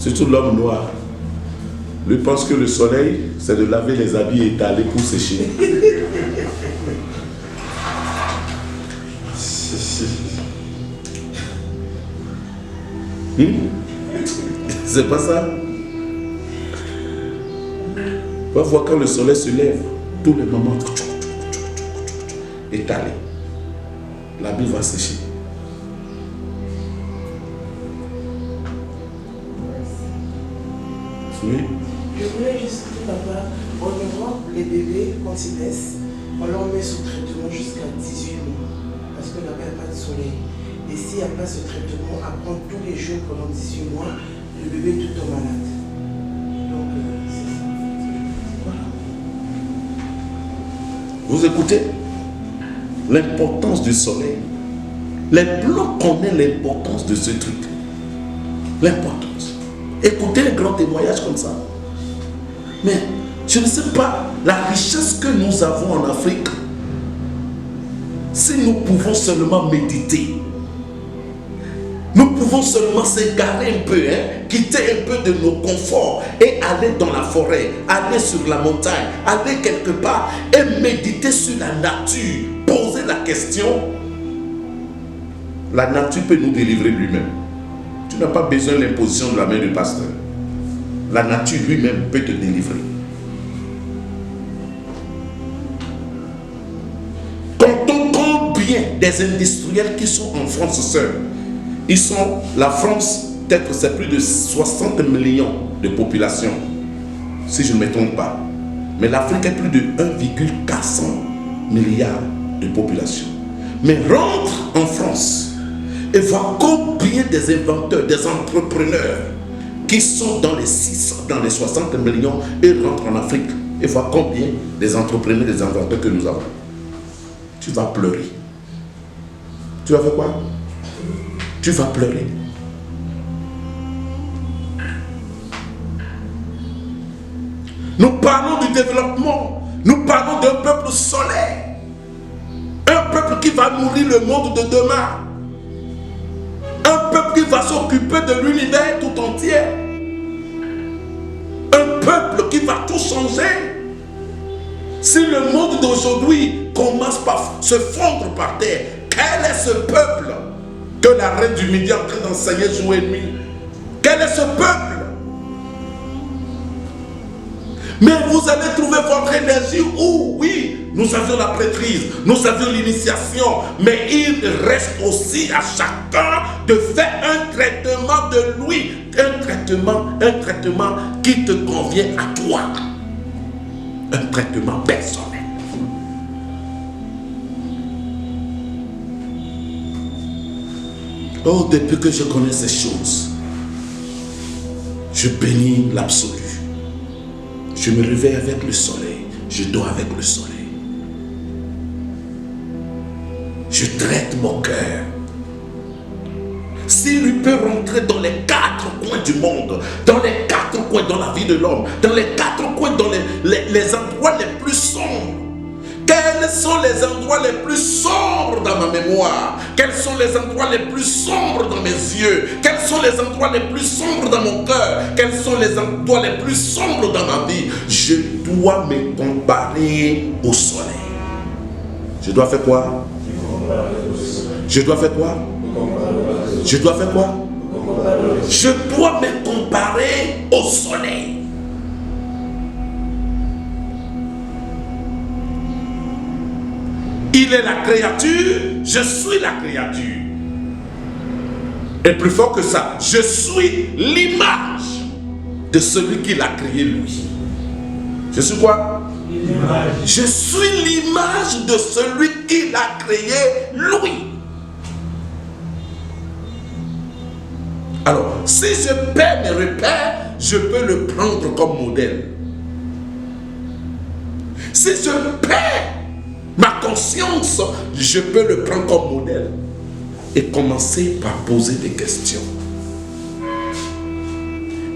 Surtout l'homme noir. Lui pense que le soleil, c'est de laver les habits étalés pour sécher. C'est pas ça. On va voir quand le soleil se lève, tous les moments étalés. L'habit va sécher. Oui. Je voulais juste dire, papa, en Europe, les bébés, quand ils naissent, on leur met sous traitement jusqu'à 18 mois. Parce que là-bas, il n'y a pas de soleil. Et s'il n'y a pas ce traitement, à prendre tous les jours pendant 18 mois, le bébé est tout le temps malade. Donc, c'est ça. Voilà. Vous écoutez l'importance du soleil. Les blancs connaissent l'importance de ce truc. L'importance. Écoutez les grands témoignages comme ça. Mais je ne sais pas la richesse que nous avons en Afrique. Si nous pouvons seulement méditer, nous pouvons seulement s'égarer un peu, quitter un peu de nos conforts et aller dans la forêt, aller sur la montagne, aller quelque part et méditer sur la nature, poser la question. La nature peut nous délivrer lui-même. Tu n'as pas besoin de l'imposition de la main du pasteur. La nature lui-même peut te délivrer. Quand on compte bien des industriels qui sont en France seule, ils sont, la France, peut-être c'est plus de 60 millions de population, si je ne me trompe pas. Mais l'Afrique est plus de 1,400 milliard de population. Mais rentre en France et vois combien des inventeurs, des entrepreneurs qui sont dans les 60 millions et rentrent en Afrique et vois combien des entrepreneurs, des inventeurs que nous avons. Tu vas pleurer. Tu vas faire quoi? Tu vas pleurer. Nous parlons du développement. Nous parlons d'un peuple solaire. Un peuple qui va nourrir le monde de demain. Un peuple qui va s'occuper de l'univers tout entier. Un peuple qui va tout changer. Si le monde d'aujourd'hui commence par se fondre par terre, quel est ce peuple que la reine du Midi est en train d'enseigner jour et nuit? Quel est ce peuple? Mais vous allez trouver votre énergie où, oui, nous avions la prêtrise, nous avions l'initiation, mais il reste aussi à chacun de faire un traitement de lui, un traitement qui te convient à toi, un traitement personnel. Oh, depuis que je connais ces choses, je bénis l'absolu. Je me réveille avec le soleil, je dors avec le soleil. Je traite mon cœur. S'il lui peut rentrer dans les 4 coins du monde, dans les 4 coins dans la vie de l'homme, dans les 4 coins dans les endroits les plus sombres. Quels sont les endroits les plus sombres dans ma mémoire? Quels sont les endroits les plus sombres dans mes yeux? Quels sont les endroits les plus sombres dans mon cœur? Quels sont les endroits les plus sombres dans ma vie? Je dois me comparer au soleil. Je dois faire quoi? Je dois faire quoi? Je dois faire quoi? Je dois me comparer au soleil. Il est la créature, je suis la créature. Et plus fort que ça, je suis l'image de celui qui l'a créé lui. Je suis quoi? Je suis l'image de celui qui l'a créé lui. Alors, si je perds mes repères, je peux le prendre comme modèle. Si je perds ma conscience, je peux le prendre comme modèle et commencer par poser des questions.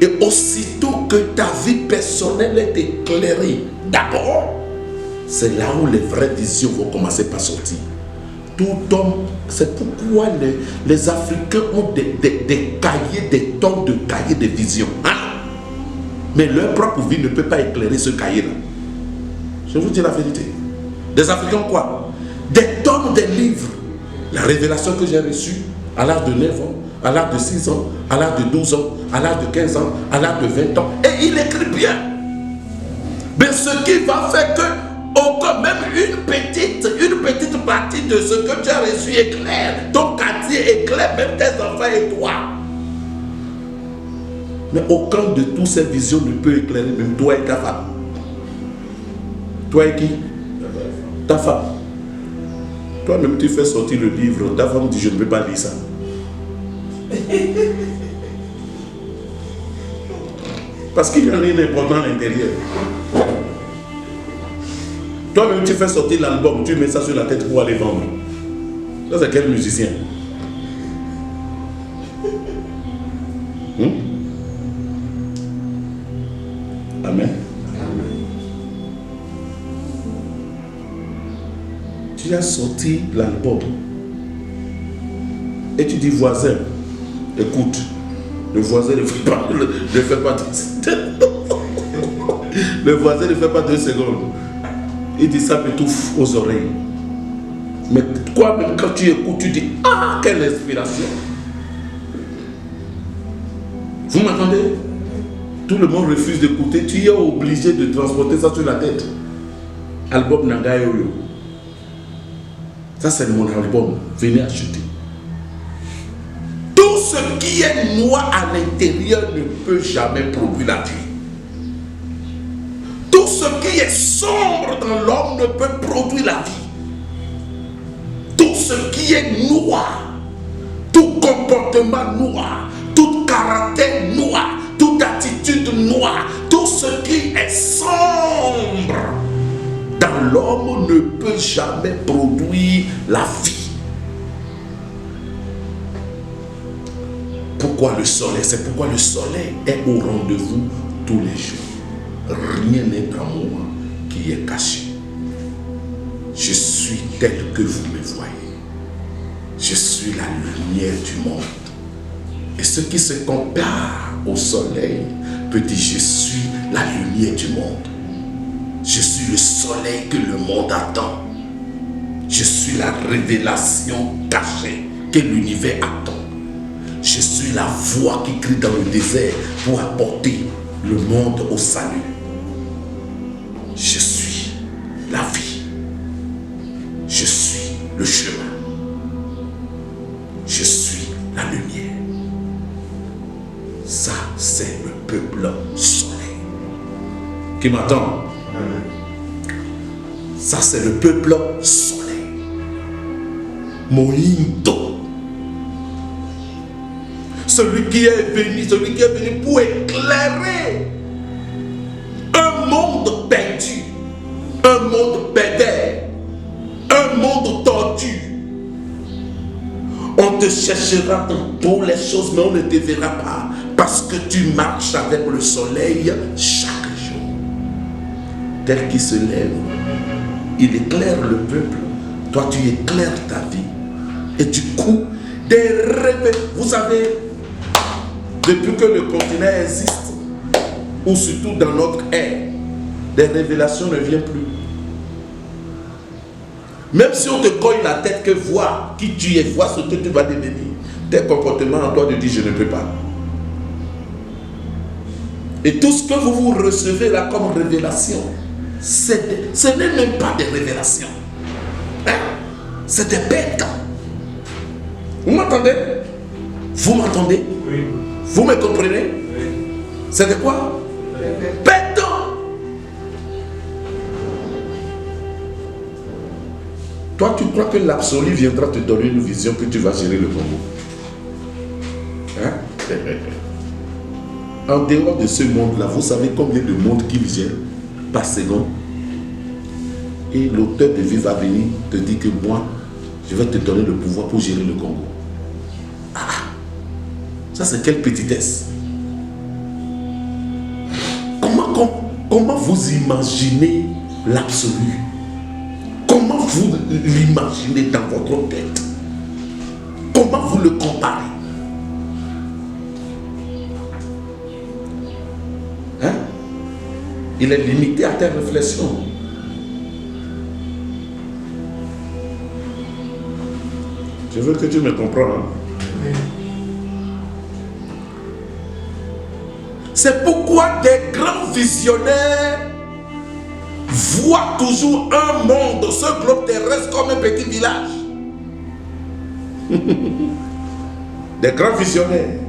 Et aussitôt que ta vie personnelle est éclairée, d'abord, c'est là où les vraies visions vont commencer par sortir. tout homme. C'est pourquoi les Africains ont des cahiers, des tonnes de cahiers de vision. Hein? Mais leur propre vie ne peut pas éclairer ce cahier-là. Je vous dis la vérité. Des Africains quoi? Des tonnes de livres. La révélation que j'ai reçue à l'âge de 9 ans, à l'âge de 6 ans, à l'âge de 12 ans, à l'âge de 15 ans, à l'âge de 20 ans. Et il écrit bien. Mais ce qui va faire que encore même une petite partie de ce que tu as reçu éclaire. Ton quartier éclaire, même tes enfants et toi. Mais aucun de toutes ces visions ne peut éclairer même toi et ta femme. Toi et qui? Ta femme. Toi-même tu fais sortir le livre, ta femme dit je ne peux pas lire ça. Parce qu'il y a rien d'important à l'intérieur. Toi-même tu fais sortir l'album, tu mets ça sur la tête pour aller vendre. Ça c'est quel musicien? Amen. Tu as sorti l'album et tu dis voisin, écoute, le voisin ne fait pas, le voisin ne fait pas 2 secondes. Il dit ça m'étouffe aux oreilles. Mais toi-même quand tu écoutes, tu dis ah quelle inspiration. Vous m'entendez? Tout le monde refuse d'écouter, tu es obligé de transporter ça sur la tête. Album Nagayoyo. Ça c'est mon album, venez acheter. Tout ce qui est noir à l'intérieur ne peut jamais produire la vie. Tout ce qui est sombre dans l'homme ne peut produire la vie. Tout ce qui est noir, tout comportement noir, tout caractère noir, toute attitude noire, tout ce qui est sombre dans l'homme ne peut jamais produire la vie. Pourquoi le soleil? C'est pourquoi le soleil est au rendez-vous tous les jours. Rien n'est en moi qui est caché. Je suis tel que vous me voyez. Je suis la lumière du monde. Et ce qui se compare au soleil peut dire je suis la lumière du monde. Je suis le soleil que le monde attend. Je suis la révélation cachée que l'univers attend. Je suis la voix qui crie dans le désert pour apporter le monde au salut. Je suis la vie. Je suis le chemin. Je suis la lumière. Ça, c'est le peuple soleil. Qui m'attend? Ça, c'est le peuple soleil. Moïndo. Celui qui est venu pour éclairer un monde perdu, un monde pervers, un monde tordu. On te cherchera dans toutes les choses, mais on ne te verra pas, parce que tu marches avec le soleil chaque jour. Tel qu'il se lève, il éclaire le peuple, toi tu éclaires ta vie. Et du coup, des rêves, vous savez, depuis que le continent existe, ou surtout dans notre ère, des révélations ne viennent plus. Même si on te cogne la tête que vois qui tu es, vois ce que tu vas devenir, tes comportements en toi te disent je ne peux pas. Et tout ce que vous recevez là comme révélation, ce n'est même pas des révélations. Hein? C'est des bêtes. Vous m'entendez? Vous m'entendez? Oui. Vous me comprenez? Oui. C'est de quoi? Bêtes. Toi, tu crois que l'absolu viendra te donner une vision que tu vas gérer le Congo? Hein? En dehors de ce monde-là, vous savez combien de monde qu'il gère par seconde? Et l'auteur de vie va venir te dire que moi, je vais te donner le pouvoir pour gérer le Congo. Ah, ça c'est quelle petitesse. Comment vous imaginez l'absolu? Comment vous l'imaginez dans votre tête? Comment vous le comparez? Hein? Il est limité à tes réflexions. Je veux que tu me comprennes. Hein? Oui. C'est pourquoi des grands visionnaires voient toujours un monde, ce globe terrestre, comme un petit village. Des grands visionnaires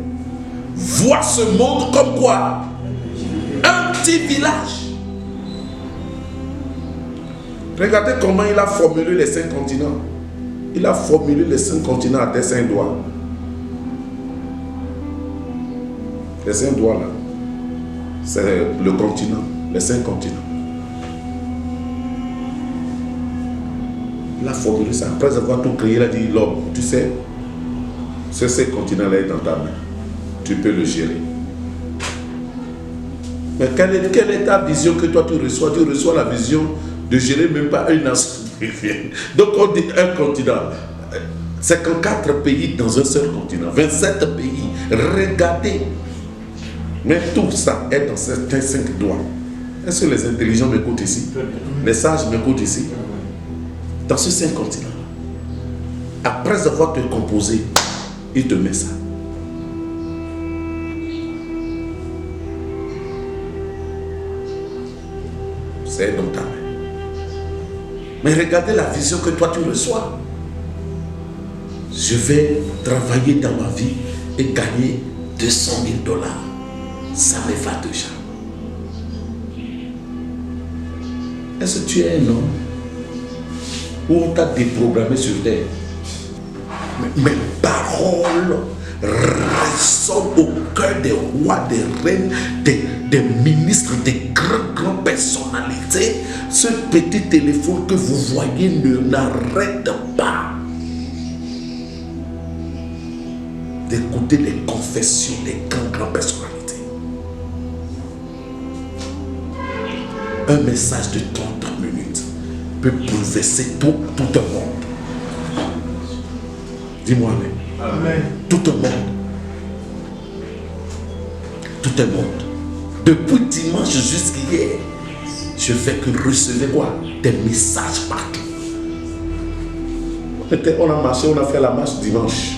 voient ce monde comme quoi? Un petit village. Regardez comment il a formulé les 5 continents. Il a formulé les 5 continents à tes 5 doigts. Les 5 doigts là, c'est le continent, les 5 continents. Il a formulé ça. Après avoir tout créé, il a dit, l'homme, tu sais, ces continents-là est dans ta main. Tu peux le gérer. Mais quelle est ta vision que toi tu reçois? Tu reçois la vision de gérer même pas une nation. Donc on dit un continent. 54 pays dans un seul continent. 27 pays. Regardez. Mais tout ça est dans ces 5 doigts. Est-ce que les intelligents m'écoutent ici? Les sages m'écoutent ici? Dans ce 5 continents. Après avoir te composé, il te met ça. C'est dans ta main. Mais regardez la vision que toi tu reçois. Je vais travailler dans ma vie et gagner 200 000 $. Ça me va déjà. Est-ce que tu es un homme où on t'a déprogrammé sur terre? Mes paroles résonnent au cœur des rois, des reines, des ministres, des grandes personnalités. Ce petit téléphone que vous voyez n'arrête pas d'écouter les confessions des grandes personnalités. Un message de 30 minutes peut bouleverser tout un monde. Dis-moi amen. Amen. Tout un monde. Tout un monde. Depuis dimanche jusqu'hier, je fais que recevoir quoi? Des messages partout. On a marché, on a fait la marche dimanche.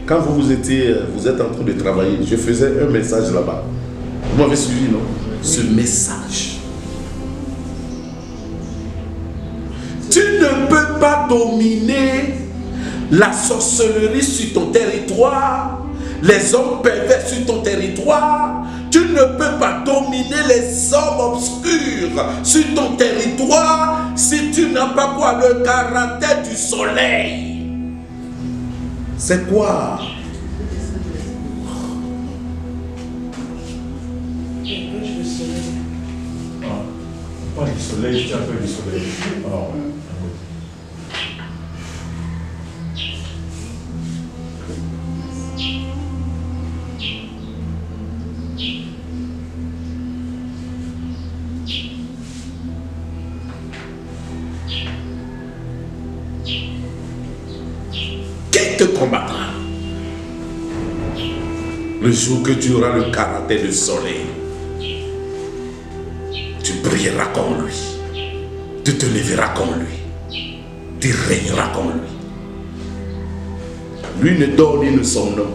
Quand vous êtes en train de travailler, je faisais un message là-bas. Vous m'avez suivi, non? Ce message. Tu ne peux pas dominer la sorcellerie sur ton territoire, les hommes pervers sur ton territoire. Tu ne peux pas dominer les hommes obscurs sur ton territoire si tu n'as pas quoi? Le caractère du soleil. C'est quoi? Pas du soleil, tu as fait du soleil. Alors, Qui te combattra? Le jour que tu auras le caractère du soleil, tu brilleras comme lui, tu te lèveras comme lui, tu régneras comme lui. Lui ne dort ni ne somnole.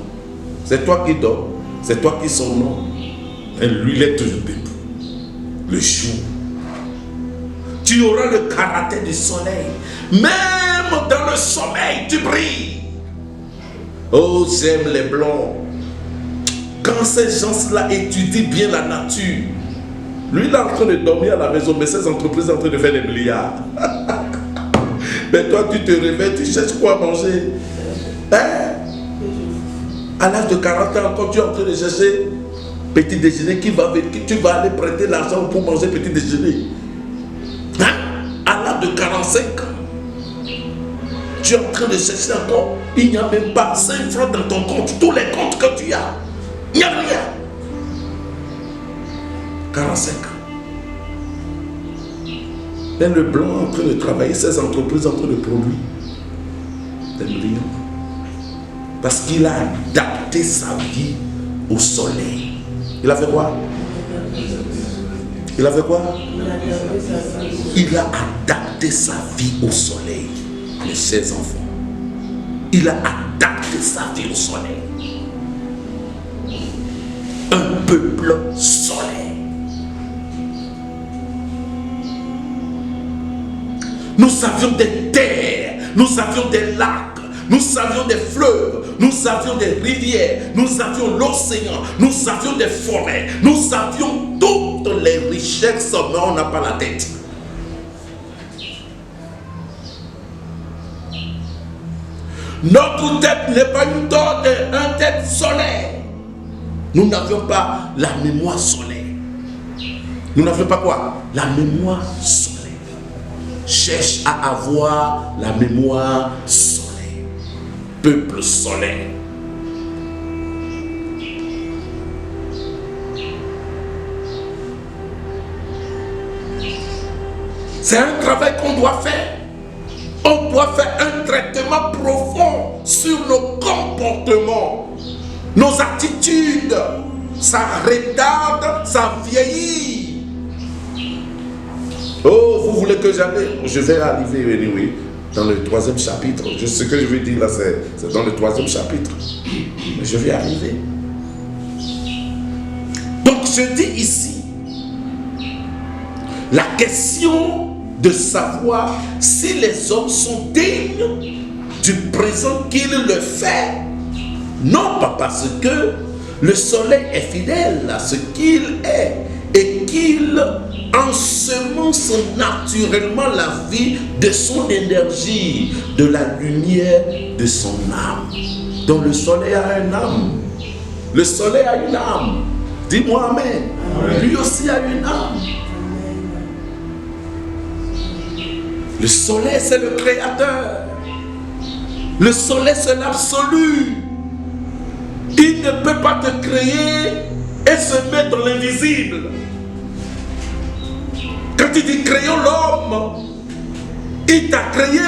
C'est toi qui dors, c'est toi qui somnole. Et lui, il est toujours debout. Le jour, tu auras le caractère du soleil. Même dans le sommeil, tu brilles. Oh, j'aime les blancs. Quand ces gens-là étudient bien la nature, lui, il est en train de dormir à la maison, mais ces entreprises sont en train de faire des milliards. Mais toi, tu te réveilles, tu cherches quoi à manger. Hein? À l'âge de 40 ans, quand tu es en train de chercher petit déjeuner, tu vas aller prêter l'argent pour manger petit déjeuner. Hein? À l'âge de 45 ans, tu es en train de chercher encore. Il n'y a même pas 5 francs dans ton compte. Tous les comptes que tu as, il n'y a rien. 45 ans. Ben, le blanc en train de travailler, ces entreprises en train de produire des millions. Parce qu'il a adapté sa vie au soleil. Il a fait quoi? Il a fait quoi? Il a adapté sa vie au soleil, mes chers enfants. Il a adapté sa vie au soleil. Un peuple soleil. Nous avions des terres, nous avions des lacs, nous avions des fleuves, nous avions des rivières, nous avions l'océan, nous avions des forêts, nous avions toutes les richesses, mais on n'a pas la tête. Notre tête n'est pas une tête solaire. Nous n'avions pas la mémoire solaire. Nous n'avions pas quoi? La mémoire solaire. Cherche à avoir la mémoire solaire. Peuple solaire. C'est un travail qu'on doit faire. On doit faire un traitement profond sur nos comportements, nos attitudes. Ça retarde, ça vieillit. Oh, vous voulez que j'aille? Je vais arriver anyway, dans le 3e chapitre. Ce que je vais dire là, c'est dans le 3e chapitre. Mais je vais arriver. Donc je dis ici, la question de savoir si les hommes sont dignes du présent qu'il leur fait. Non, pas parce que le soleil est fidèle à ce qu'il est et qu'il ensemence naturellement la vie de son énergie, de la lumière de son âme. Donc le soleil a une âme. Le soleil a une âme. Dis-moi amen. Amen. Lui aussi a une âme. Le soleil, c'est le créateur. Le soleil, c'est l'absolu. Il ne peut pas te créer et se mettre dans l'invisible. Quand il dit créons l'homme, il t'a créé,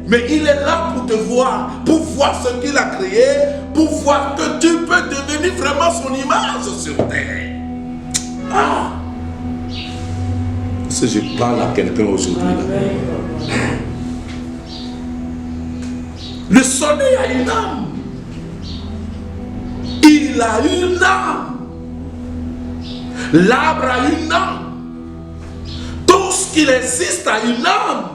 mais il est là pour te voir, pour voir ce qu'il a créé, pour voir que tu peux devenir vraiment son image sur terre. Ah! Si je parle à quelqu'un aujourd'hui, le soleil a une âme. Il a une âme. L'arbre a une âme. Tout ce qu'il existe a une âme.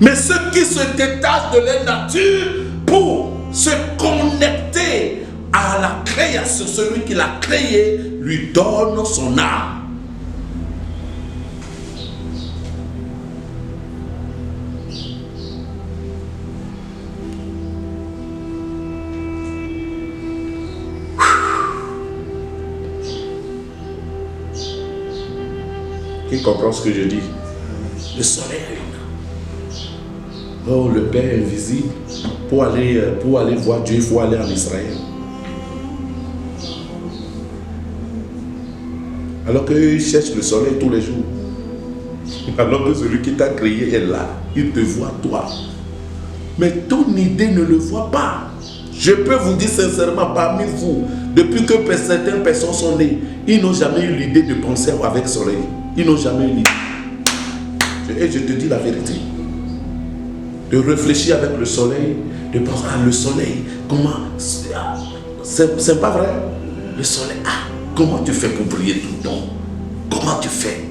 Mais ceux qui se détachent de leur nature pour se connecter à la création, celui qui l'a créé lui donne son âme. Qui comprend ce que je dis? Le soleil a une âme. Oh, le Père invisible. Pour aller voir Dieu, il faut aller en Israël. Alors qu'il cherche le soleil tous les jours. Alors que celui qui t'a créé est là. Il te voit toi. Mais ton idée ne le voit pas. Je peux vous dire sincèrement, parmi vous, depuis que certaines personnes sont nées, ils n'ont jamais eu l'idée de penser avec le soleil. Ils n'ont jamais eu l'idée. Et je te dis la vérité. De réfléchir avec le soleil, de penser, ah, le soleil, comment, c'est pas vrai. Le soleil, ah, comment tu fais pour briller tout le temps? Comment tu fais?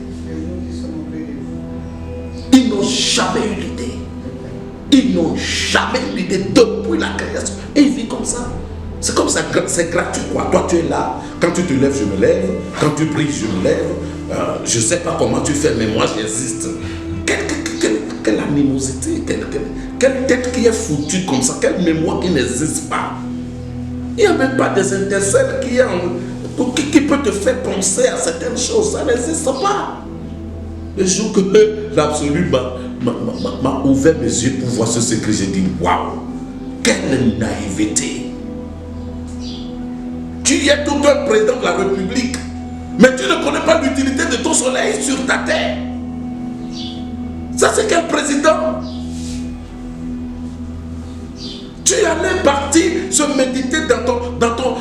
Ils n'ont jamais eu l'idée. Ils n'ont jamais eu l'idée depuis la création. Et ils vivent comme ça. C'est comme ça, c'est gratuit quoi. Toi tu es là, quand tu te lèves, je me lève. Quand tu pries, je me lève. Je ne sais pas comment tu fais, mais moi j'existe. Quelle animosité, quelle tête qui est foutue comme ça, quelle mémoire qui n'existe pas. Il n'y a même pas des intercelles qui peut te faire penser à certaines choses. Ça n'existe pas. Le jour que l'absolu m'a ouvert mes yeux pour voir ce que j'ai dit, waouh, quelle naïveté. Tu es tout un président de la République, mais tu ne connais pas l'utilité de ton soleil sur ta terre. Ça, c'est quel président? Tu allais partir se méditer dans ton,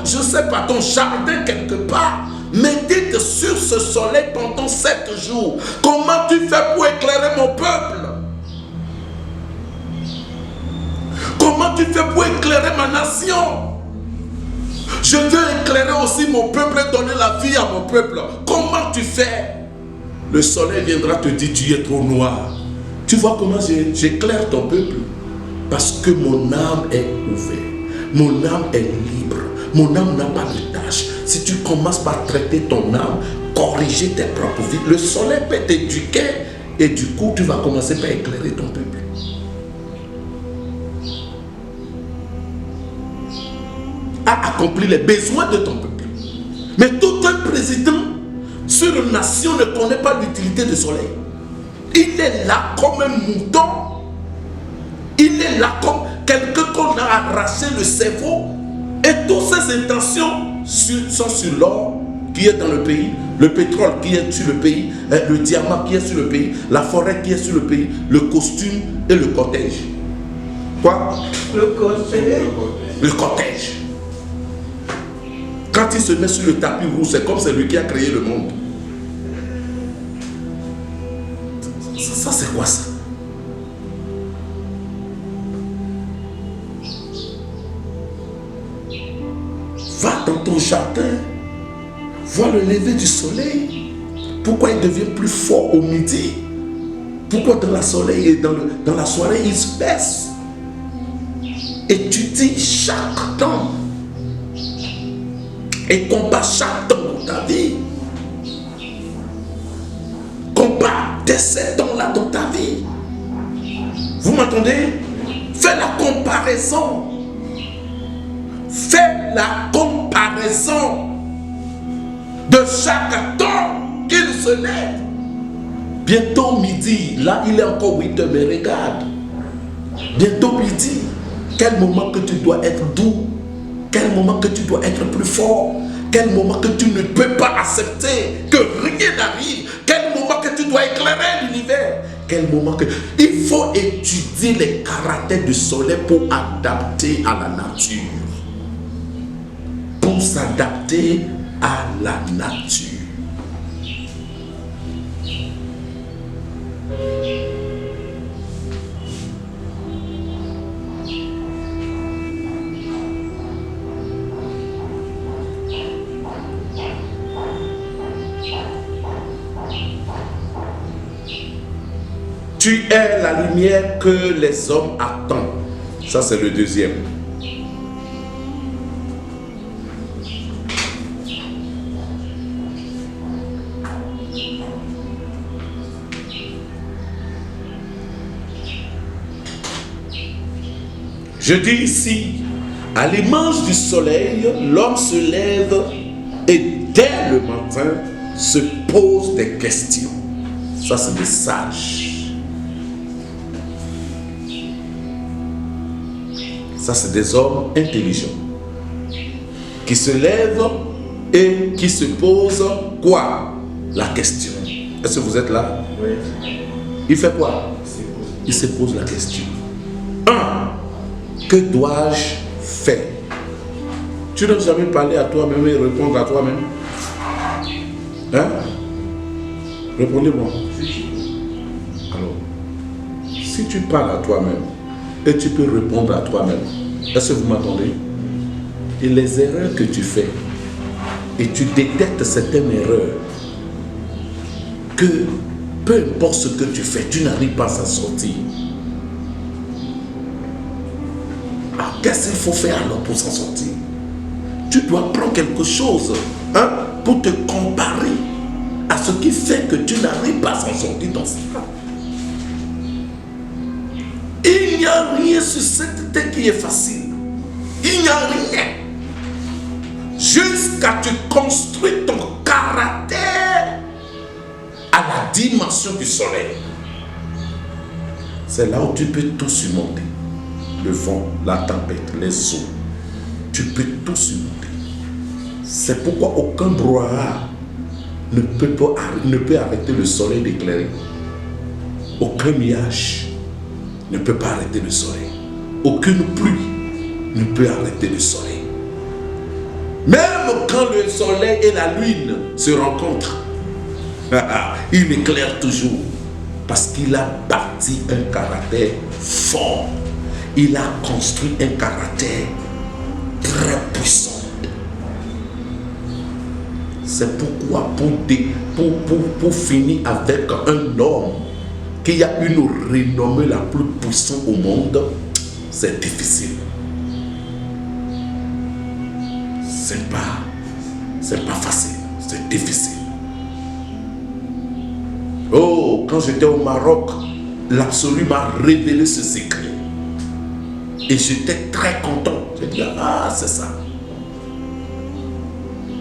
je sais pas, ton jardin quelque part. Médite sur ce soleil pendant 7 jours. Comment tu fais pour éclairer mon peuple? Comment tu fais pour éclairer ma nation? Je veux éclairer aussi mon peuple et donner la vie à mon peuple. Comment tu fais? Le soleil viendra te dire, tu es trop noir. Tu vois comment j'éclaire ton peuple? Parce que mon âme est ouverte. Mon âme est libre. Mon âme n'a pas de tâche. Si tu commences par traiter ton âme, corriger tes propres vies, le soleil peut t'éduquer et du coup, tu vas commencer par éclairer ton peuple. À accomplir les besoins de ton peuple. Mais tout un président sur une nation ne connaît pas l'utilité du soleil. Il est là comme un mouton. Il est là comme quelqu'un qu'on a arraché le cerveau. Et toutes ses intentions sont sur l'or qui est dans le pays, le pétrole qui est sur le pays, le diamant qui est sur le pays, la forêt qui est sur le pays, le costume et le cortège. Quoi? Le cortège. Le cortège. Quand il se met sur le tapis rouge, c'est comme c'est lui qui a créé le monde. Ça c'est quoi ça? Va dans ton jardin, vois le lever du soleil. Pourquoi il devient plus fort au midi? Pourquoi dans la soleil et dans la soirée il se baisse? Étudie chaque temps. Et combat chaque temps dans ta vie. Combat dès ces temps-là dans ta vie. Vous m'entendez? Fais la comparaison. Fais la comparaison de chaque temps qu'il se lève. Bientôt midi, là il est encore 8 heures, mais regarde. Bientôt midi, quel moment que tu dois être doux. Quel moment que tu dois être plus fort. Quel moment que tu ne peux pas accepter que rien n'arrive. Quel moment que tu dois éclairer l'univers. Quel moment que... Il faut étudier les caractères du soleil pour adapter à la nature. Pour s'adapter à la nature. Tu es la lumière que les hommes attendent. Ça, c'est le deuxième. Je dis ici, à l'image du soleil, l'homme se lève et dès le matin se pose des questions. Ça, c'est des sages. Ça, c'est des hommes intelligents qui se lèvent et qui se posent quoi? La question. Est-ce que vous êtes là? Oui. Il fait quoi? Il se pose la question. 1. Que dois-je faire? Tu n'as jamais parlé à toi-même et répondre à toi-même? Hein? Répondez-moi. Alors, si tu parles à toi-même, et tu peux répondre à toi-même. Est-ce que vous m'entendez? Et les erreurs que tu fais, et tu détectes certaines erreurs, que peu importe ce que tu fais, tu n'arrives pas à s'en sortir. Alors qu'est-ce qu'il faut faire alors pour s'en sortir? Tu dois prendre quelque chose pour te comparer à ce qui fait que tu n'arrives pas à s'en sortir dans ça. Il n'y a rien sur cette terre qui est facile. Il n'y a rien. Jusqu'à tu construis ton caractère à la dimension du soleil. C'est là où tu peux tout surmonter. Le vent, la tempête, les eaux. Tu peux tout surmonter. C'est pourquoi aucun brouhaha ne peut arrêter le soleil d'éclairer. Aucun nuage ne peut pas arrêter le soleil. Aucune pluie ne peut arrêter le soleil. Même quand le soleil et la lune se rencontrent, il éclaire toujours. Parce qu'il a bâti un caractère fort. Il a construit un caractère très puissant. C'est pourquoi pour finir avec un homme qui a une renommée la plus puissante au monde, c'est difficile. C'est pas facile, c'est difficile. Oh, quand j'étais au Maroc, l'Absolu m'a révélé ce secret. Et j'étais très content. J'ai dit, ah, c'est ça.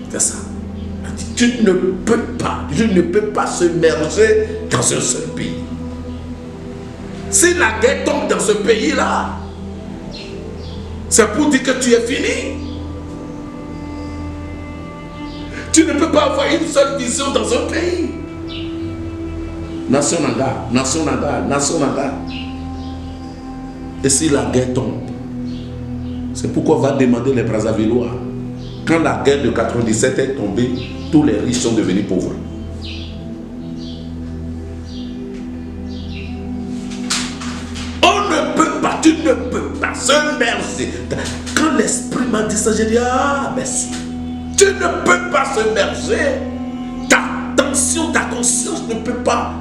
C'est ça. Tu ne peux pas, je ne peux pas se merger dans un seul pays. Si la guerre tombe dans ce pays-là, c'est pour dire que tu es fini. Tu ne peux pas avoir une seule vision dans un pays. Nation Nanga, nation Nanga, nation Nanga. Et si la guerre tombe, c'est pourquoi on va demander les Brazzavillois. Quand la guerre de 97 est tombée, tous les riches sont devenus pauvres. On ne peut pas, tu ne peux pas se merger. Quand l'esprit m'a dit ça, j'ai dit, ah, merci. Tu ne peux pas se merger. Ta tension, ta conscience ne peut pas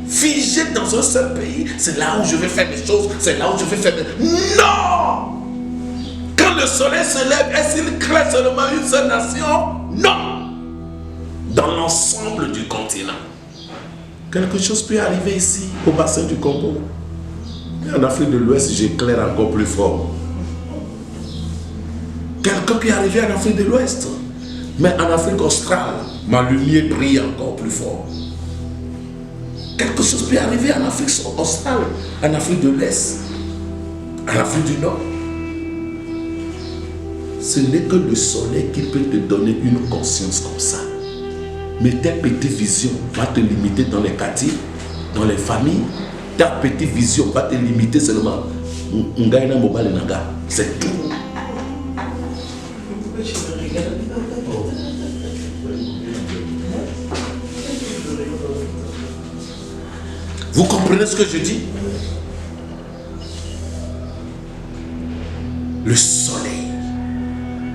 figer dans un seul pays. C'est là où je vais faire des choses, c'est là où je vais faire des... Non! Quand le soleil se lève, est-ce qu'il crée seulement une seule nation? Non! Dans l'ensemble du continent. Quelque chose peut arriver ici, au bassin du Congo. Et en Afrique de l'Ouest, j'éclaire encore plus fort. Quelqu'un peut arriver en Afrique de l'Ouest. Mais en Afrique australe, ma lumière brille encore plus fort. Quelque chose peut arriver en Afrique australe, en Afrique de l'Est, en Afrique du Nord. Ce n'est que le soleil qui peut te donner une conscience comme ça. Mais ta petite vision va te limiter dans les quartiers, dans les familles. Ta petite vision va te limiter seulement. C'est tout. Vous comprenez ce que je dis? Le soleil,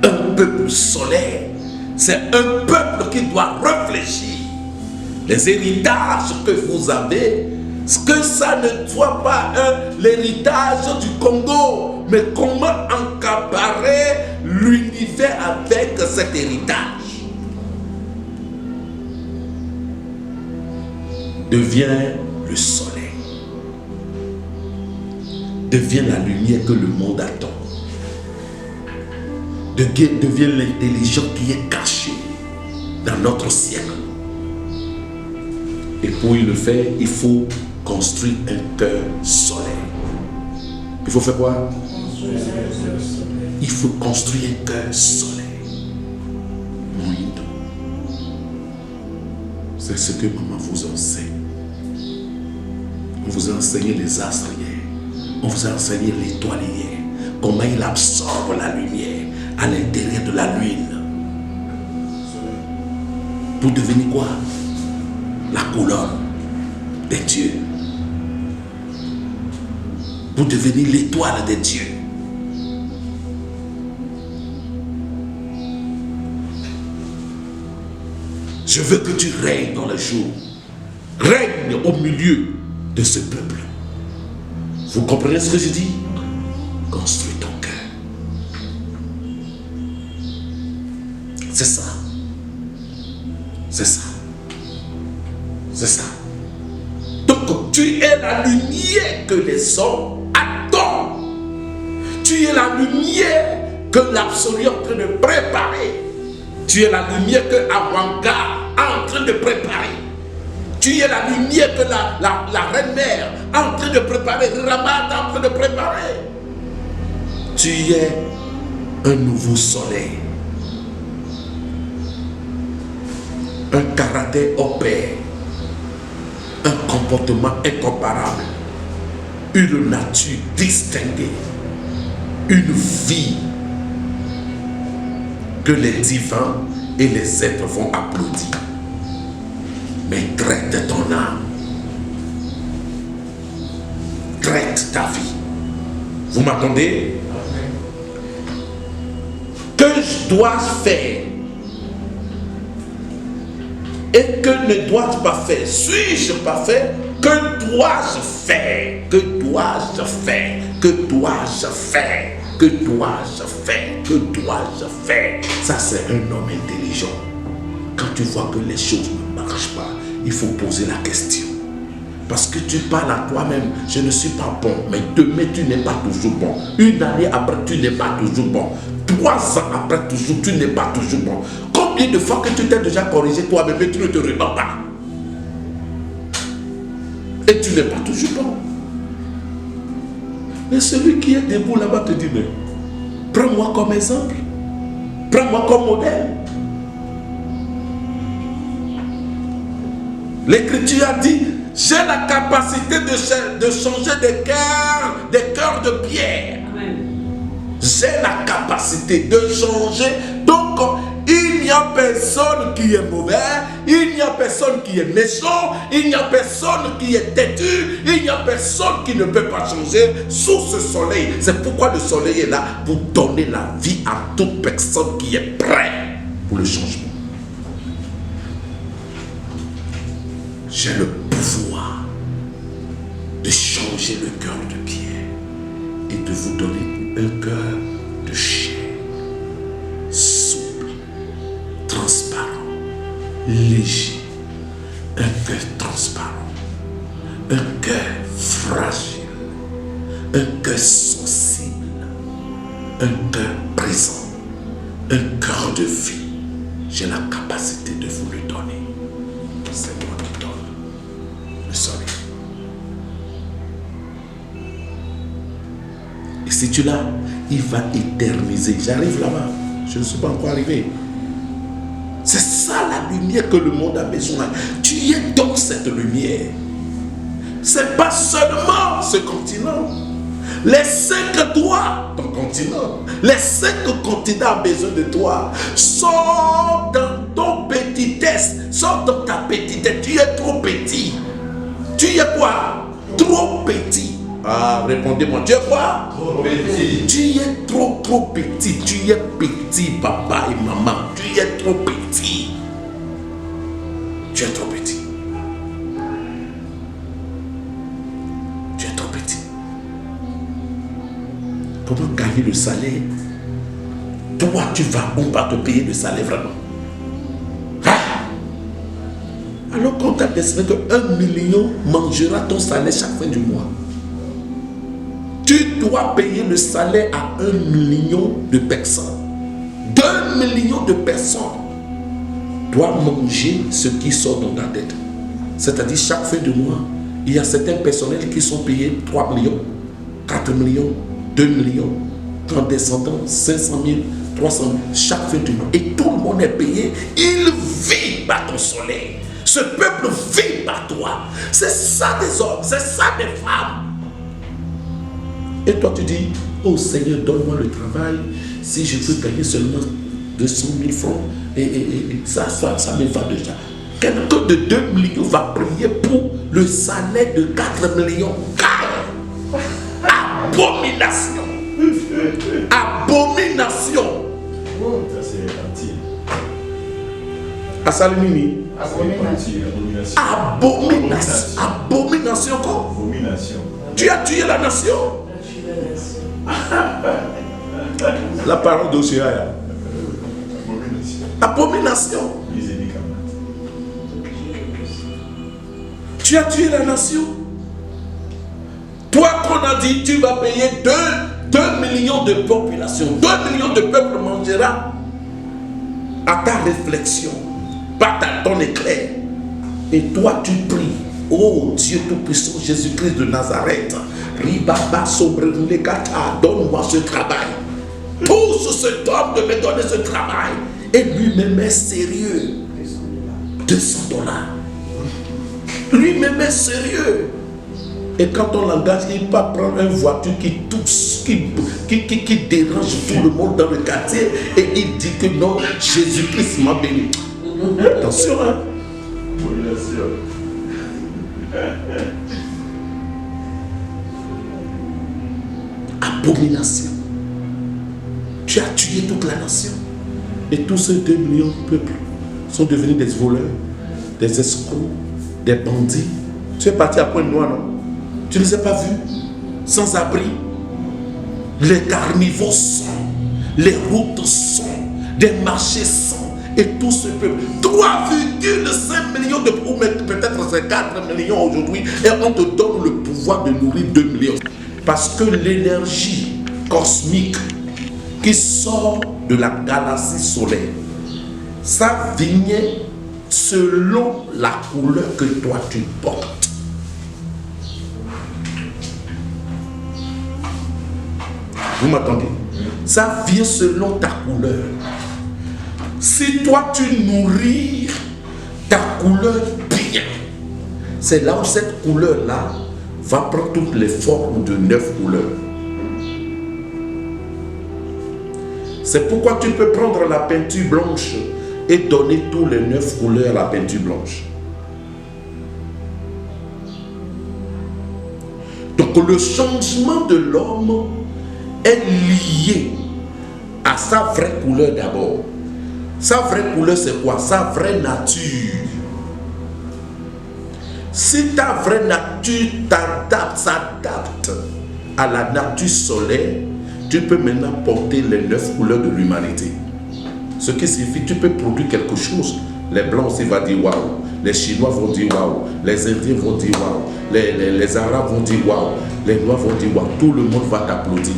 un peuple solaire, c'est un peuple qui doit réfléchir. Les héritages que vous avez, que ça ne soit pas l'héritage du Congo, mais comment accaparer l'univers avec cet héritage. Deviens le soleil. Deviens la lumière que le monde attend. Deviens l'intelligence qui est cachée dans notre siècle. Et pour y le faire, il faut construire un cœur solaire. Il faut faire quoi? Il faut construire un cœur solaire. C'est ce que maman vous enseigne. On vous a enseigné les astres hier. On vous a enseigné l'étoile hier. Comment il absorbe la lumière à l'intérieur de la lune. Pour devenir quoi? La colonne des dieux. Pour devenir l'étoile des dieux. Je veux que tu règnes dans le jour. Règne au milieu de ce peuple. Vous comprenez ce que je dis? Construis ton cœur. C'est ça. C'est ça. C'est ça. Donc tu es la lumière que les hommes attendent. Tu es la lumière que l'absolu est en train de préparer. Tu es la lumière que Awanga est en train de préparer. Tu es la lumière que la reine-mère est en train de préparer. Rabat est en train de préparer. Tu es un nouveau soleil. Un caractère opère. un comportement incomparable, une nature distinguée, une vie que les divins et les êtres vont applaudir. Mais traite ton âme, traite ta vie. Vous m'entendez? Que je dois faire et que ne dois-je pas faire? Suis-je pas fait? Que dois-je faire? Que dois-je faire? Que dois-je faire? Que dois-je faire? Que dois-je faire? Ça, c'est un homme intelligent. Quand tu vois que les choses ne marchent pas, il faut poser la question. Parce que tu parles à toi-même, je ne suis pas bon, mais demain tu n'es pas toujours bon. Une année après, tu n'es pas toujours bon. 3 ans après, toujours, tu n'es pas toujours bon. Combien de fois que tu t'es déjà corrigé toi-même et tu ne te repens pas? Et tu n'es pas toujours bon. Mais celui qui est debout là-bas te dit, mais prends-moi comme exemple. Prends-moi comme modèle. L'Écriture a dit, j'ai la capacité de changer des cœurs de pierre. J'ai la capacité de changer. Donc, il n'y a personne qui est mauvais, il n'y a personne qui est méchant, il n'y a personne qui est têtu, il n'y a personne qui ne peut pas changer sous ce soleil. C'est pourquoi le soleil est là pour donner la vie à toute personne qui est prête pour le changement. J'ai le pouvoir de changer le cœur de pierre et de vous donner un cœur de chair, souple, transparent, léger, un cœur transparent, un cœur fragile, un cœur sensible, un cœur présent, un cœur de vie. J'ai la capacité de vous le donner. C'est moi qui donne le soleil. Et si tu l'as, il va éterniser. J'arrive là-bas. Je ne suis pas encore arrivé. C'est ça la lumière que le monde a besoin. Tu es donc cette lumière. Ce n'est pas seulement ce continent. Les 5 toi, ton continent, les 5 continents ont besoin de toi. Sors dans ton petitesse, sors dans ta petitesse. Tu es trop petit. Tu es quoi? Trop petit. Ah, répondez-moi, tu es quoi? Trop petit. Tu es trop petit. Tu es petit, papa et maman. Tu es trop petit. Tu es trop petit. Tu es trop petit. Comment gagner le salaire? Toi, on va te payer le salaire vraiment. Alors qu'on t'a décidé que 1 million mangera ton salaire chaque fin du mois. Tu dois payer le salaire à 1 million de personnes. 2 millions de personnes doivent manger ce qui sort dans ta tête. C'est-à-dire chaque fin de mois, il y a certains personnels qui sont payés 3 millions, 4 millions, 2 millions, en descendant 500 000, 300 000 chaque fin du mois. Et tout le monde est payé. Il vit par ton soleil. Ce peuple vit par toi. C'est ça des hommes, c'est ça des femmes. Et toi tu dis, oh Seigneur, donne-moi le travail. Si je peux gagner seulement 200 000 francs, et ça me va déjà. Quelqu'un de 2 millions va prier pour le salaire de 4 millions. Abomination. Abomination. Ça c'est parti. Asalimini. Abomination. Abomination. Abomination quoi? Abomination. Tu as tué la nation. La parole d'Oséa. Abomination. Tu as tué la nation. Toi qu'on a dit tu vas payer 2 millions de population. 2 millions de peuples mangera à ta réflexion, par ton éclair. Et toi tu pries, oh Dieu Tout-Puissant, Jésus-Christ de Nazareth, Ribaba Sobrelekata, donne-moi ce travail. Pousse cet homme de me donner ce travail. Et lui-même est sérieux. $200. Lui-même me met sérieux. Et quand on l'engage, il va prendre une voiture qui tousse, qui dérange tout le monde dans le quartier. Et il dit que non, Jésus-Christ m'a béni. Attention, hein. Oui, bien sûr. Abomination. Tu as tué toute la nation. Et tous ces 2 millions de peuples sont devenus des voleurs, des escrocs, des bandits. Tu es parti à Pointe-Noire, non? Tu ne les as pas vus? Sans abri. Les carnivores sont, les routes sont, des marchés sont, et tout ce peuple. 3,5 millions de ou peut-être c'est 4 millions aujourd'hui, et on te donne le pouvoir de nourrir 2 millions. Parce que l'énergie cosmique qui sort de la galaxie solaire, ça vient selon la couleur que toi tu portes. Vous m'entendez? Ça vient selon ta couleur. Si toi tu nourris ta couleur bien, c'est là où cette couleur-là va prendre toutes les formes de 9 couleurs. C'est pourquoi tu peux prendre la peinture blanche et donner tous les 9 couleurs à la peinture blanche. Donc le changement de l'homme est lié à sa vraie couleur d'abord. Sa vraie couleur c'est quoi? Sa vraie nature. Si ta vraie nature s'adapte à la nature solaire, tu peux maintenant porter les 9 couleurs de l'humanité. Ce qui signifie que tu peux produire quelque chose. Les Blancs aussi vont dire waouh, les Chinois vont dire waouh, les Indiens vont dire waouh, les Arabes vont dire waouh, les Noirs vont dire waouh, tout le monde va t'applaudir.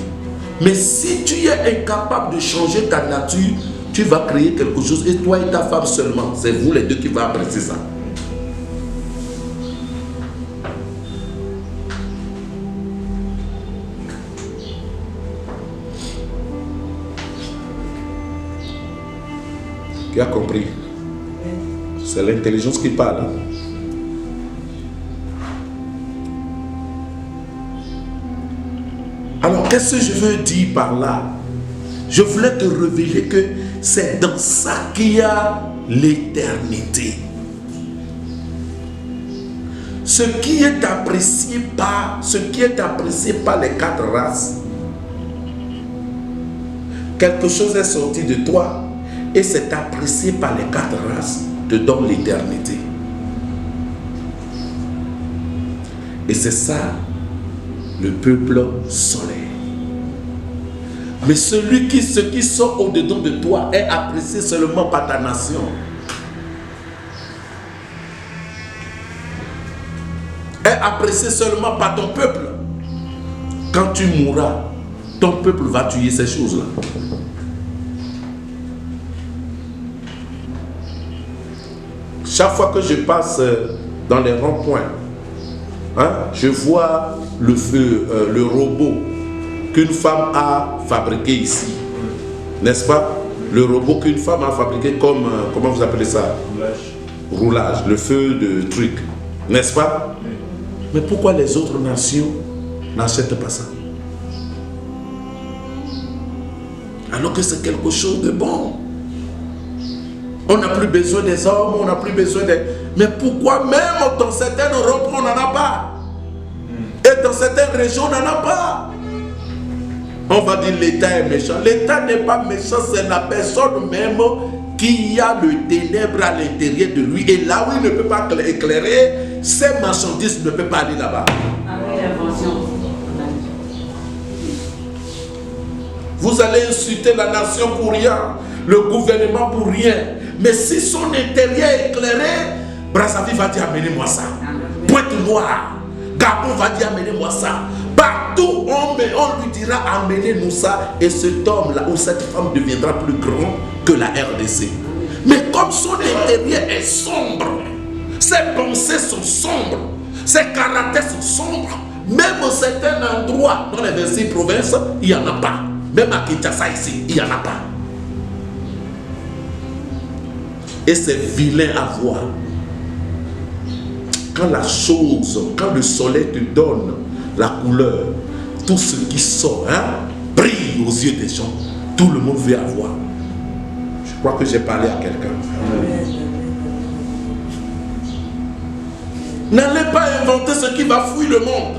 Mais si tu es incapable de changer ta nature, tu vas créer quelque chose et toi et ta femme seulement, c'est vous les deux qui vont apprécier ça. Qui a compris? C'est l'intelligence qui parle. Alors, qu'est-ce que je veux dire par là? Je voulais te révéler que c'est dans ça qu'il y a l'éternité. Ce qui est apprécié par les 4 races, quelque chose est sorti de toi et c'est apprécié par les 4 races, te donne l'éternité. Et c'est ça, le peuple solaire. Mais ce qui sort au-dedans de toi est apprécié seulement par ta nation. Est apprécié seulement par ton peuple. Quand tu mourras, ton peuple va tuer ces choses-là. Chaque fois que je passe dans les ronds-points, hein, je vois le robot qu'une femme a fabriqué ici. N'est-ce pas? Le robot qu'une femme a fabriqué comme, comment vous appelez ça? Roulage, le feu de truc. N'est-ce pas? Mais pourquoi les autres nations n'achètent pas ça? Alors que c'est quelque chose de bon. On n'a plus besoin des hommes, on n'a plus besoin des... Mais pourquoi même dans certaines Europes, on n'en a pas? Et dans certaines régions, on n'en a pas. On va dire l'État est méchant. L'État n'est pas méchant, c'est la personne même qui a le ténèbre à l'intérieur de lui. Et là où il ne peut pas éclairer, ses marchandises ne peuvent pas aller là-bas. Vous allez insulter la nation pour rien, le gouvernement pour rien. Mais si son intérieur est éclairé, Brazzaville va dire amenez-moi ça. Pointe-Noire, Gabon va dire amenez-moi ça. Partout on lui dira amenez-nous ça. Et cet homme-là ou cette femme deviendra plus grand que la RDC. Mais comme son intérieur est sombre, ses pensées sont sombres, ses caractères sont sombres, même à certains endroits dans les 26 provinces, il n'y en a pas. Même à Kinshasa ici, il n'y en a pas. Et c'est vilain à voir. quand la chose, quand le soleil te donne la couleur, tout ce qui sort, brille aux yeux des gens. Tout le monde veut avoir. Je crois que j'ai parlé à quelqu'un. N'allez pas inventer ce qui va fouiller le monde.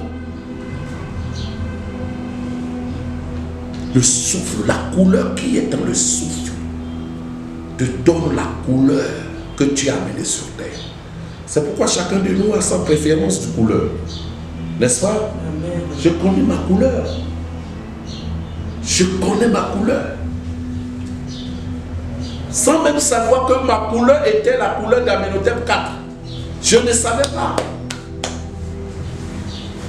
Le souffle, la couleur qui est dans le souffle, te donne la couleur que tu as amenée sur terre. C'est pourquoi chacun de nous a sa préférence de couleur. N'est-ce pas? Je connais ma couleur. Je connais ma couleur. Sans même savoir que ma couleur était la couleur d'Amenhotep 4. Je ne savais pas.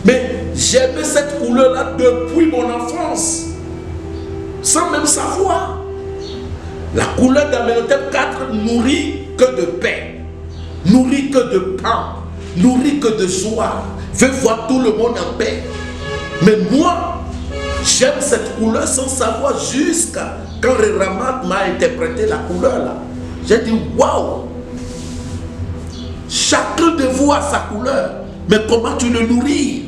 Mais j'aimais cette couleur-là depuis mon enfance. Sans même savoir. La couleur d'Amenhotep 4 nourrit que de paix, nourrit que de pain, nourrit que de joie, veut voir tout le monde en paix. Mais moi, j'aime cette couleur sans savoir jusqu'à quand Ramat m'a interprété la couleur là. J'ai dit waouh! Chacun de vous a sa couleur, mais comment tu le nourris?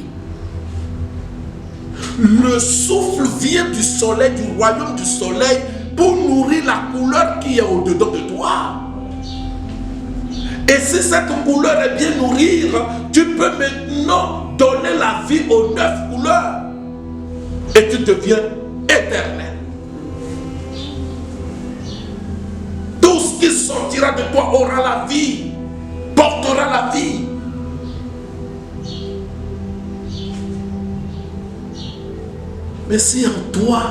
Le souffle vient du soleil, du royaume du soleil, pour nourrir la couleur qui est au-dedans de toi. Et si cette couleur est bien nourrie, tu peux maintenant donner la vie aux 9 couleurs. Et tu deviens éternel. Tout ce qui sortira de toi aura la vie, portera la vie. Mais si en toi,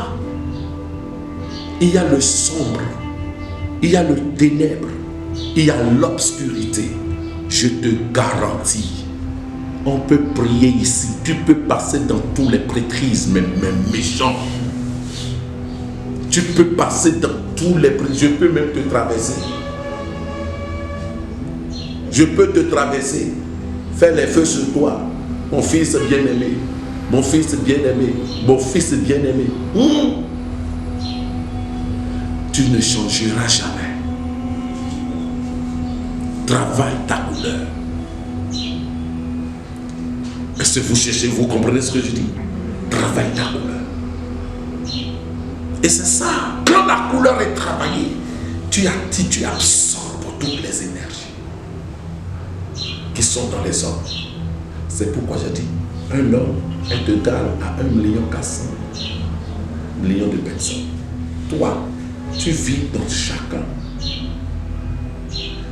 il y a le sombre, il y a le ténèbre, il y a l'obscurité, je te garantis, on peut prier ici, tu peux passer dans tous les prêtrismes, même méchants. Tu peux passer dans tous les prêtrismes, je peux même te traverser. Je peux te traverser, faire les feux sur toi, mon fils bien-aimé, mon fils bien-aimé, mon fils bien-aimé. Tu ne changeras jamais. Travaille ta couleur. Est-ce que vous cherchez, vous comprenez ce que je dis? Travaille ta couleur. Et c'est ça. Quand la couleur est travaillée, tu absorbes toutes les énergies qui sont dans les hommes. C'est pourquoi je dis, un homme est égal à 1,4 million de personnes. Toi, tu vis dans chacun.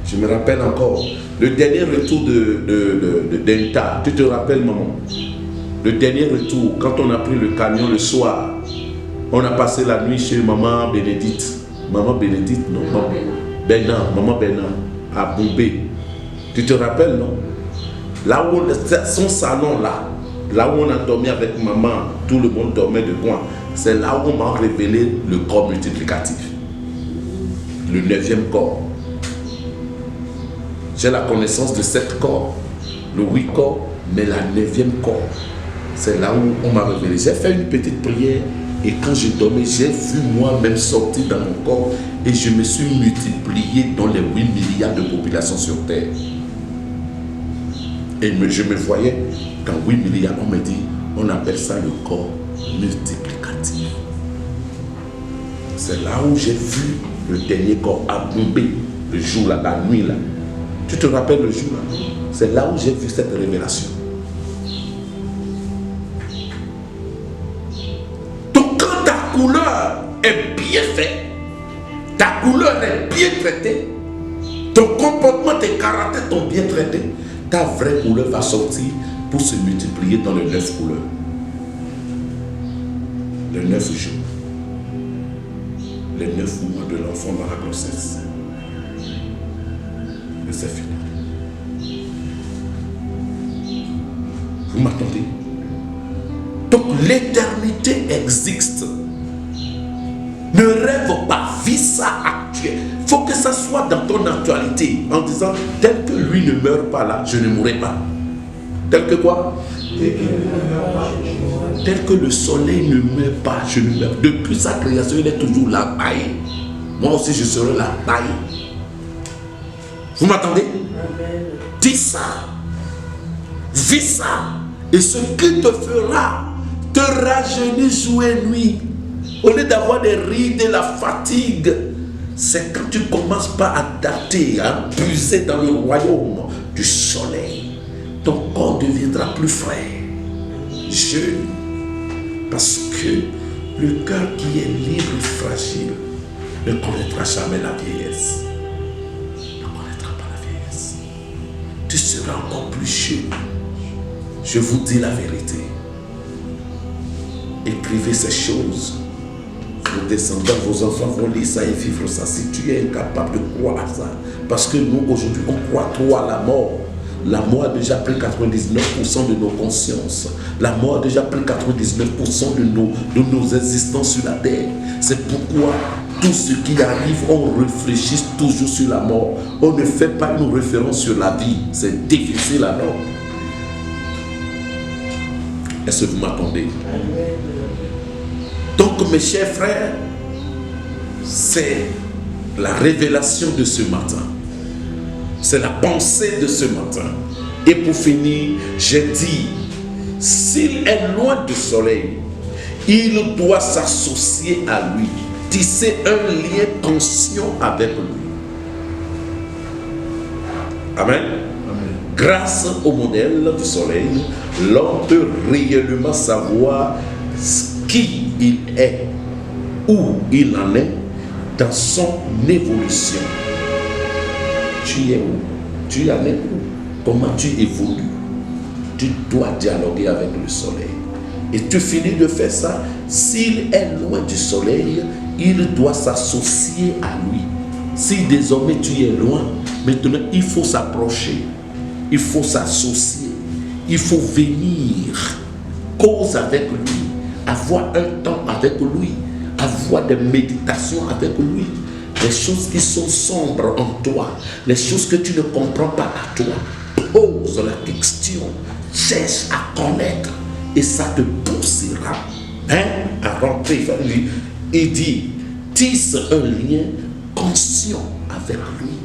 Je me rappelle encore, le dernier retour de Delta, tu te rappelles maman? Le dernier retour, quand on a pris le camion le soir, on a passé la nuit chez maman Bénédicte. Maman Bénédicte, non, maman Bénin, à Bombay. Tu te rappelles, non? Là où son salon là où on a dormi avec maman, tout le monde dormait de coin. C'est là où on m'a révélé le corps multiplicatif. Le 9e corps. J'ai la connaissance de 7 corps, le 8 corps, mais la 9e corps. C'est là où on m'a révélé. J'ai fait une petite prière et quand je dormais, j'ai vu moi-même sortir dans mon corps et je me suis multiplié dans les 8 milliards de population sur Terre. Et je me voyais dans 8 milliards, on me dit, on appelle ça le corps multiplicatif. C'est là où j'ai vu le dernier corps à Bombay, le jour là, la nuit là. Tu te rappelles le jour là? C'est là où j'ai vu cette révélation. Donc quand ta couleur est bien faite, ta couleur est bien traitée, ton comportement, tes caractères sont bien traités, ta vraie couleur va sortir pour se multiplier dans les 9 couleurs. Les 9 jours. Les 9 mois de l'enfant dans la grossesse. Et c'est fini. Vous m'attendez? Donc l'éternité existe. Ne rêve pas, vis ça actuel. Il faut que ça soit dans ton actualité. En disant, tel que lui ne meurt pas là, je ne mourrai pas. Tel que quoi? Tel que le soleil ne meurt pas, je ne meurs. Depuis sa création, il est toujours là, taillé. Moi aussi, je serai là, taillé. Vous m'attendez? Dis ça. Vis ça. Et ce qui te fera te rajeunir jour et nuit. Au lieu d'avoir des rides et la fatigue, c'est quand tu commences pas à dater, à puiser dans le royaume du soleil. Ton corps deviendra plus frais, jeune. Parce que le cœur qui est libre et fragile ne connaîtra jamais la vieillesse. Ne connaîtra pas la vieillesse. Tu seras encore plus jeune. Je vous dis la vérité. Écrivez ces choses. Vos descendants, vos enfants vont lire ça et vivre ça. Si tu es incapable de croire à ça. Parce que nous, aujourd'hui, on croit trop à la mort. La mort a déjà pris 99% de nos consciences. La mort a déjà pris 99% de nos existences sur la terre. C'est pourquoi tout ce qui arrive, on réfléchit toujours sur la mort. On ne fait pas une référence sur la vie. C'est difficile la norme. Est-ce que vous m'attendez? Donc mes chers frères, c'est la révélation de ce matin. C'est la pensée de ce matin. Et pour finir, j'ai dit, s'il est loin du soleil, il doit s'associer à lui, tisser un lien conscient avec lui. Amen. Grâce au modèle du soleil, l'homme peut réellement savoir qui il est, où il en est dans son évolution. Tu es où? Tu en es où? Comment tu évolues? Tu dois dialoguer avec le soleil. Et tu finis de faire ça. S'il est loin du soleil, il doit s'associer à lui. Si désormais tu es loin, maintenant il faut s'approcher. Il faut s'associer. Il faut venir. Cause avec lui. Avoir un temps avec lui. Avoir des méditations avec lui. Les choses qui sont sombres en toi, les choses que tu ne comprends pas à toi, pose la question, cherche à connaître et ça te poussera à rentrer. Il dit, tisse un lien conscient avec lui.